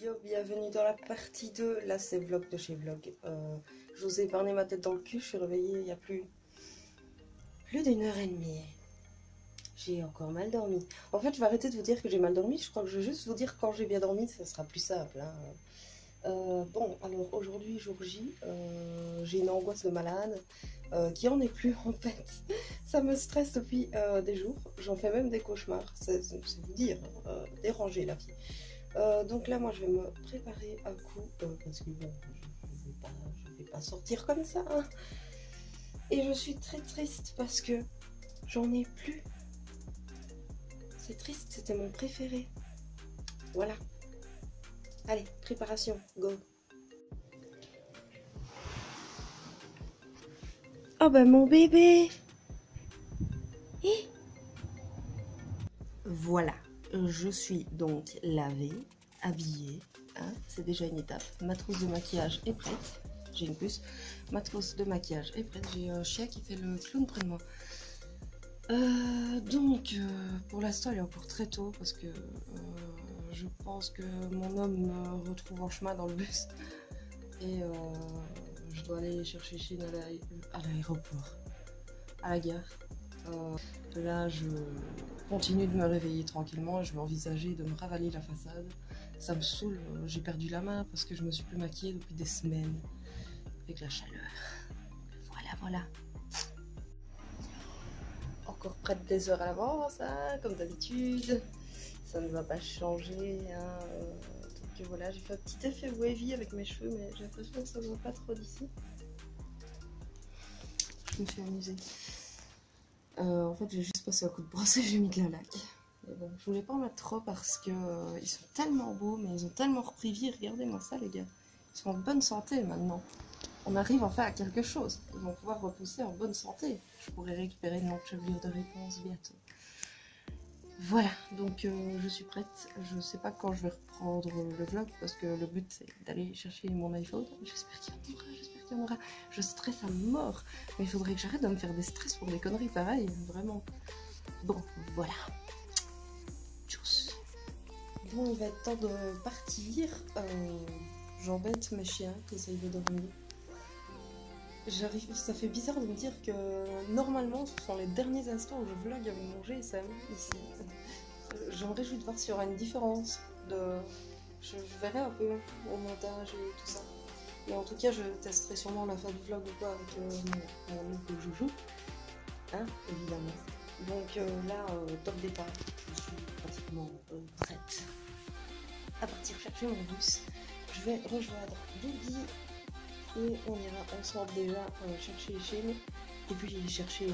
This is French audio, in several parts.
Yo, bienvenue dans la partie 2. Là, c'est vlog de chez vlog. Je vous ai épargné ma tête dans le cul. Je suis réveillée il y a plus d'1h30. J'ai encore mal dormi. En fait, je vais arrêter de vous dire que j'ai mal dormi. Je crois que je vais juste vous dire quand j'ai bien dormi. Ça sera plus simple. Hein. Bon, alors aujourd'hui, jour J, j'ai une angoisse de malade qui en est plus en fait. Ça me stresse depuis des jours. Vais même des cauchemars. C'est vous dire, déranger la vie. Donc là, moi, je vais me préparer un coup parce que bon, je vais pas sortir comme ça. Hein. Et je suis très triste parce que j'en ai plus. C'est triste, c'était mon préféré. Voilà. Allez, préparation, go. Oh bah mon bébé. Voilà, je suis donc lavée, habillée. Hein, c'est déjà une étape. Ma trousse de maquillage est prête. J'ai une puce. Ma trousse de maquillage est prête. J'ai un chien qui fait le clown près de moi. Donc, pour l'instant, il est encore très tôt parce que je pense que mon homme me retrouve en chemin dans le bus et je dois aller chercher Chine à l'aéroport, à la gare. Là, je continue de me réveiller tranquillement. Je vais envisager de me ravaler la façade. Ça me saoule. J'ai perdu la main parce que je me suis plus maquillée depuis des semaines avec la chaleur. Voilà. Encore près de des heures à l'avance, hein, comme d'habitude. Ça ne va pas changer. Hein. Donc voilà, j'ai fait un petit effet wavy avec mes cheveux, mais j'ai l'impression que ça ne va pas trop d'ici. Je me suis amusée. En fait, j'ai juste passé un coup de brosse et j'ai mis de la laque. Mais bon, je voulais pas en mettre trop parce que ils sont tellement beaux, mais ils ont tellement repris vie. Regardez-moi ça, les gars. Ils sont en bonne santé maintenant. On arrive enfin à quelque chose. Ils vont pouvoir repousser en bonne santé. Je pourrai récupérer une chevelure de réponse bientôt. Voilà, donc je suis prête. Je ne sais pas quand je vais reprendre le vlog parce que le but c'est d'aller chercher mon iPhone. J'espère qu'il y en aura. Je stresse à mort. Mais il faudrait que j'arrête de me faire des stress pour des conneries pareilles. Vraiment. Bon, voilà. Tchuss. Bon, il va être temps de partir. J'embête mes chiens qui essayent de dormir. Ça fait bizarre de me dire que normalement ce sont les derniers instants où je vlog avec mon GSM ici. Je me réjouis de voir s'il y aura une différence. Je verrai un peu au montage et tout ça. Mais en tout cas, je testerai sûrement la fin du vlog ou pas avec mon nouveau joujou. Hein, évidemment. Donc là, top départ. Je suis pratiquement prête à partir chercher mon bus. Je vais rejoindre Bibi. Et on ira ensemble déjà chercher Chine et puis chercher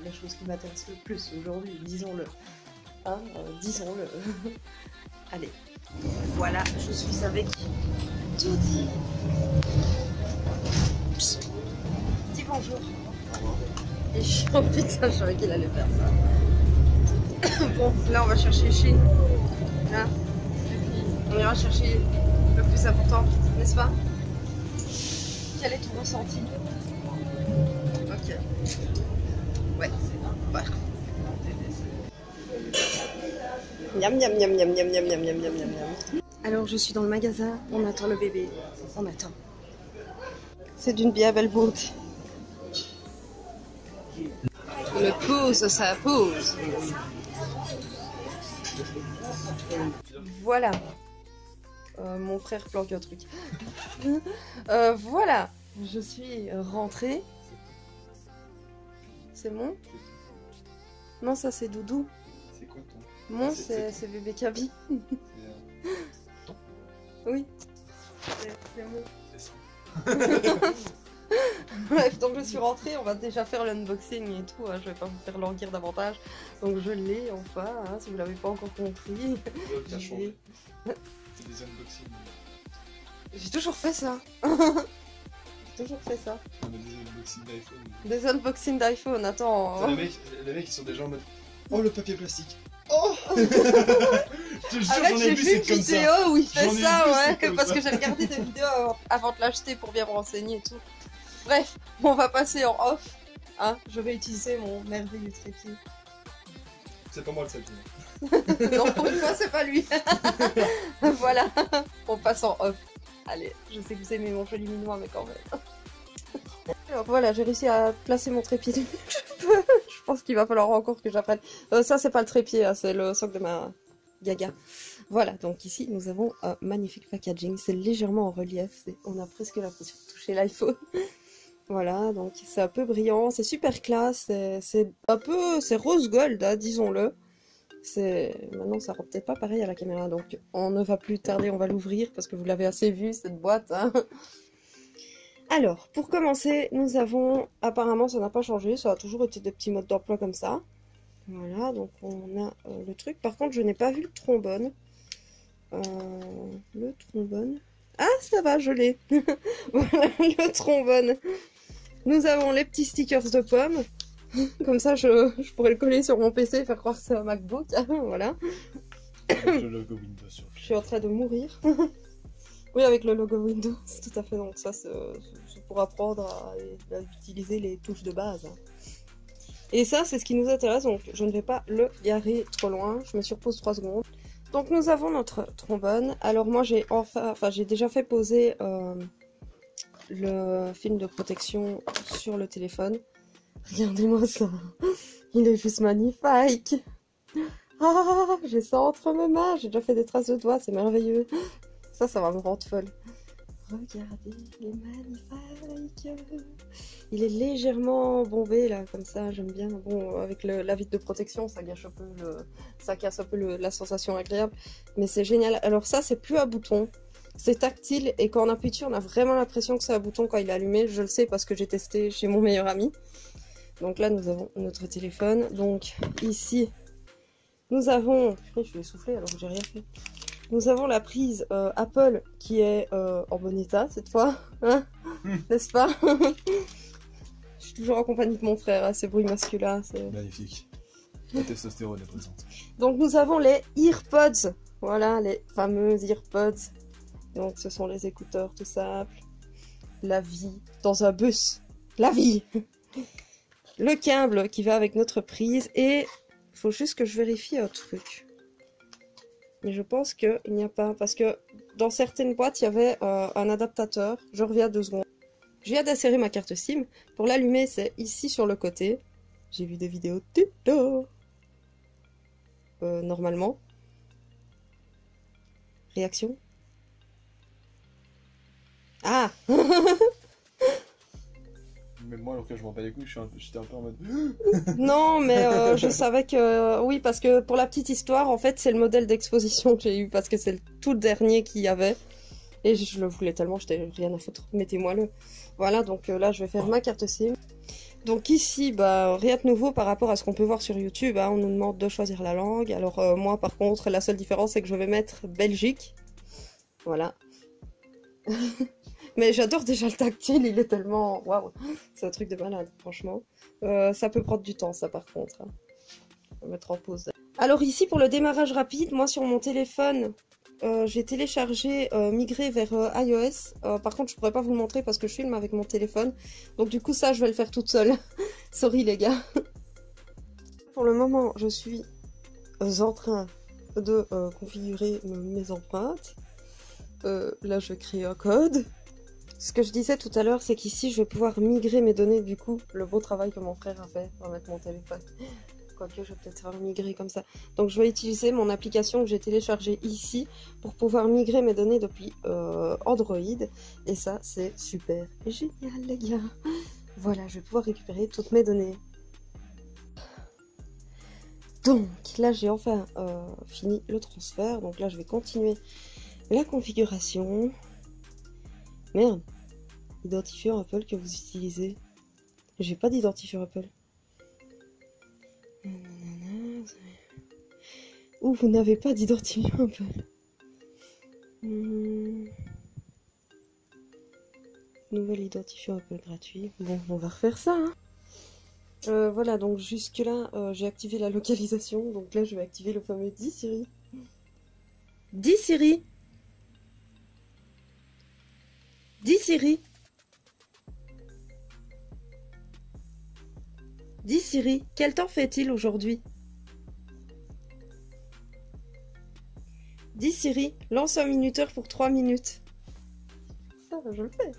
la chose qui m'intéresse le plus aujourd'hui, disons-le. Hein, disons-le. Allez, voilà, je suis avec Tutti. Dis bonjour. Et oh putain, je savais qu'il allait faire ça. Bon, là on va chercher Chine. Là, on ira chercher le plus important, n'est-ce pas? Quel est ton ressenti? Ok. Ouais, c'est bon. Miam miam miam miam miam miam miam miam miam miam. Alors je suis dans le magasin, on attend le bébé. On attend. C'est d'une bien belle beauté. Le pouce, ça pousse. Voilà. Mon frère planque un truc. Voilà, je suis rentrée. C'est mon? Non, ça c'est Doudou. C'est quoi ton? Mon, c'est bébé Kaby. Oui, c'est mon. C'est ça. Bref, donc je suis rentrée, on va déjà faire l'unboxing et tout, hein. Je vais pas vous faire languir davantage. Donc je l'ai enfin, hein, si vous l'avez pas encore compris. Bien changé. C'est des unboxings. J'ai toujours fait ça. J'ai toujours fait ça. On a des unboxings d'iPhone. Des unboxings d'iPhone, attends. Les mecs ils sont déjà en mode oh le papier plastique. Oh je te jure, Arrête, j'en ai j'ai vu, vu c'est une comme ça. vidéo où il fait J'en ai ça, vu, ouais, c'est comme parce ça. que j'ai regardé des vidéos avant de l'acheter pour bien me renseigner et tout. Bref, on va passer en off. Hein, je vais utiliser mon merveilleux trépied. C'est pas moi le 7. Non, pour une fois, c'est pas lui. Voilà, on passe en off. Allez, je sais que vous aimez mon joli minois, mais quand même. Alors voilà, j'ai réussi à placer mon trépied du mieux que je peux. Je pense qu'il va falloir encore que j'apprenne. Ça, c'est pas le trépied, hein, c'est le socle de ma gaga. Voilà, donc ici, nous avons un magnifique packaging. C'est légèrement en relief. On a presque l'impression de toucher l'iPhone. Voilà, donc c'est un peu brillant. C'est super classe. C'est un peu... C'est rose gold, hein, disons-le. Maintenant, ça rend peut-être pas pareil à la caméra. Donc, on ne va plus tarder, on va l'ouvrir parce que vous l'avez assez vu, cette boîte. Hein. Alors, pour commencer, nous avons... Apparemment, ça n'a pas changé. Ça a toujours été des petits modes d'emploi comme ça. Voilà, donc on a le truc. Par contre, je n'ai pas vu le trombone. Le trombone. Ah, ça va, je l'ai. Voilà, le trombone. Nous avons les petits stickers de pommes. Comme ça, je pourrais le coller sur mon PC et faire croire que c'est un MacBook. Voilà. Avec le logo Windows sur Je suis en train de mourir. Oui, avec le logo Windows, tout à fait. Donc ça, c'est pour apprendre à utiliser les touches de base. Et ça, c'est ce qui nous intéresse, donc je ne vais pas le garer trop loin. Je me surpose 3 secondes. Donc nous avons notre trombone. Alors moi, j'ai déjà fait poser le film de protection sur le téléphone. Regardez-moi ça. Il est juste magnifique. Ah, j'ai ça entre mes mains. J'ai déjà fait des traces de doigts, c'est merveilleux. Ça va me rendre folle. Regardez, il est magnifique. Il est légèrement bombé là, comme ça, j'aime bien. Bon, avec la vitre de protection, ça gâche un peu ça casse un peu la sensation agréable. Mais c'est génial. Alors ça, c'est plus un bouton. C'est tactile et quand on appuie dessus, on a vraiment l'impression que c'est un bouton quand il est allumé. Je le sais parce que j'ai testé chez mon meilleur ami. Donc là, nous avons notre téléphone. Donc ici, nous avons... Je vais souffler alors que j'ai rien fait. Nous avons la prise Apple qui est en bon état cette fois, hein, n'est-ce pas? Je suis toujours en compagnie de mon frère, hein, ces bruits masculins. magnifique. La testostérone est présente. Donc nous avons les EarPods, voilà les fameux EarPods. Donc ce sont les écouteurs tout simples. La vie dans un bus, la vie. Le câble qui va avec notre prise et il faut juste que je vérifie un truc. Mais je pense qu'il n'y a pas, parce que dans certaines boîtes, il y avait un adaptateur. Je reviens 2 secondes. Je viens d'insérer ma carte SIM. Pour l'allumer, c'est ici sur le côté. J'ai vu des vidéos tuto. Normalement. Réaction? Ah. Mais moi, alors que je m'en bats les couilles, j'étais un peu en mode... Non, mais je savais que... Oui, parce que pour la petite histoire, en fait, c'est le modèle d'exposition que j'ai eu, parce que c'est le tout dernier qu'il y avait. Et je le voulais tellement, j'étais rien à foutre. Mettez-moi-le. Voilà, donc là, je vais faire ma carte SIM. Donc ici, bah, rien de nouveau par rapport à ce qu'on peut voir sur YouTube. Hein, on nous demande de choisir la langue. Alors moi, par contre, la seule différence, c'est que je vais mettre Belgique. Voilà. Mais j'adore déjà le tactile, il est tellement... Waouh, c'est un truc de malade, franchement. Ça peut prendre du temps, ça, par contre. Hein. On va mettre en pause. Alors ici, pour le démarrage rapide, moi, sur mon téléphone, j'ai téléchargé Migrer vers iOS. Par contre, je pourrais pas vous le montrer parce que je filme avec mon téléphone. Donc du coup, ça, je vais le faire toute seule. Sorry, les gars. Pour le moment, je suis en train de configurer mes empreintes. Là, je vais créer un code. Ce que je disais tout à l'heure, c'est qu'ici, je vais pouvoir migrer mes données. Du coup, le beau travail que mon frère a fait, on va mettre mon téléphone. Quoique, je vais peut-être faire migrer comme ça. Donc, je vais utiliser mon application que j'ai téléchargée ici pour pouvoir migrer mes données depuis Android. Et ça, c'est super génial, les gars. Voilà, je vais pouvoir récupérer toutes mes données. Donc, là, j'ai enfin fini le transfert. Donc là, je vais continuer la configuration. Merde, identifiant Apple que vous utilisez. J'ai pas d'identifiant Apple. Ou vous n'avez pas d'identifiant Apple. Nouvel identifiant Apple gratuit. Bon, on va refaire ça. Hein. Voilà, donc jusque là, j'ai activé la localisation. Donc là, je vais activer le fameux Dis Siri. Dis Siri. Dis Siri. Dis Siri, quel temps fait-il aujourd'hui? Dis Siri, lance un minuteur pour 3 minutes. Ça, je le fais.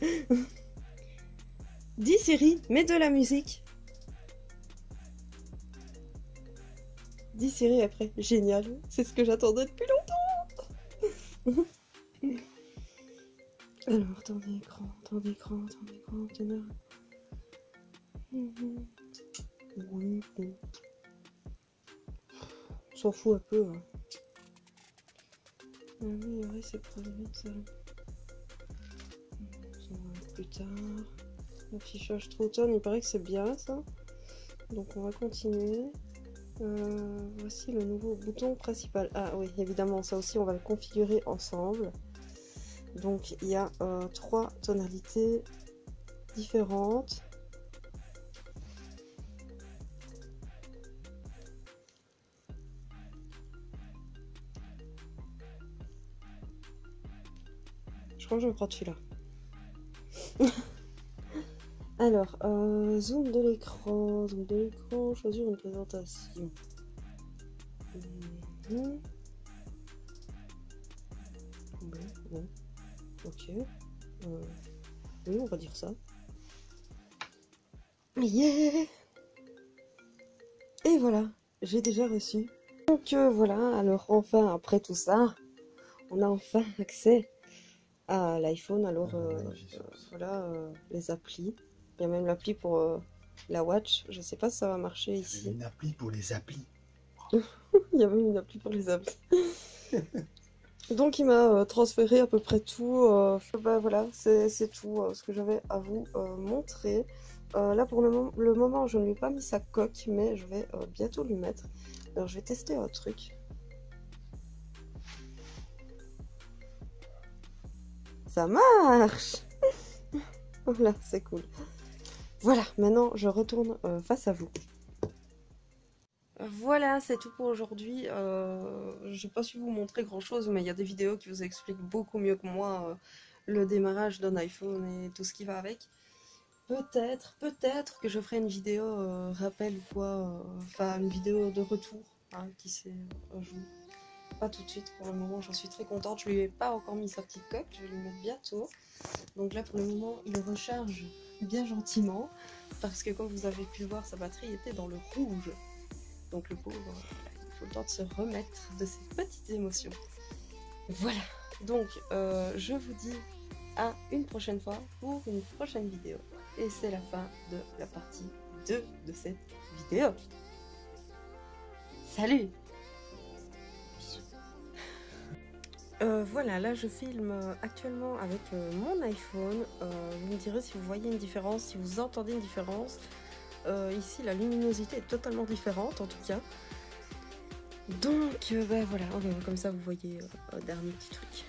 Dis Siri, mets de la musique. Dis Siri après. Génial, c'est ce que j'attendais depuis longtemps. Alors, temps d'écran, teneur. Oui, bon. On s'en fout un peu. Hein. Améliorer ses produits de salon. Plus tard. L'affichage Troughton, il paraît que c'est bien ça. Donc on va continuer. Voici le nouveau bouton principal. Ah oui, évidemment, ça aussi on va le configurer ensemble. Donc il y a 3 tonalités différentes. Je crois que je me prends de celui-là. Alors, zoom de l'écran, choisir une présentation. Bon, ok. Oui, on va dire ça. Yeah. Et voilà, j'ai déjà reçu. Donc voilà, alors enfin, après tout ça, on a enfin accès à l'iPhone. Alors voilà, les applis. Il y a même l'appli pour la Watch. Je sais pas si ça va marcher ici. Il y a une appli pour les applis. Il y a même une appli pour les applis. Donc il m'a transféré à peu près tout. Bah voilà, c'est tout ce que j'avais à vous montrer. Là pour le moment, je ne lui ai pas mis sa coque, mais je vais bientôt lui mettre. Alors je vais tester un truc. Ça marche. Voilà, c'est cool. Voilà, maintenant je retourne face à vous. Voilà, c'est tout pour aujourd'hui. Je n'ai pas su vous montrer grand chose, mais il y a des vidéos qui vous expliquent beaucoup mieux que moi le démarrage d'un iPhone et tout ce qui va avec. Peut-être que je ferai une vidéo rappel ou quoi, enfin une vidéo de retour, hein, qui sait un jour. Pas tout de suite pour le moment, j'en suis très contente. Je lui ai pas encore mis sa petite coque, je vais lui mettre bientôt. Donc là pour le moment, il recharge bien gentiment parce que comme vous avez pu le voir, sa batterie était dans le rouge. Donc le pauvre, il faut le temps de se remettre de ces petites émotions. Voilà, donc je vous dis à une prochaine fois pour une prochaine vidéo. Et c'est la fin de la partie 2 de cette vidéo. Salut! Voilà, là je filme actuellement avec mon iPhone. Vous me direz si vous voyez une différence, si vous entendez une différence. Ici la luminosité est totalement différente en tout cas. Donc bah, voilà, comme ça vous voyez un dernier petit truc.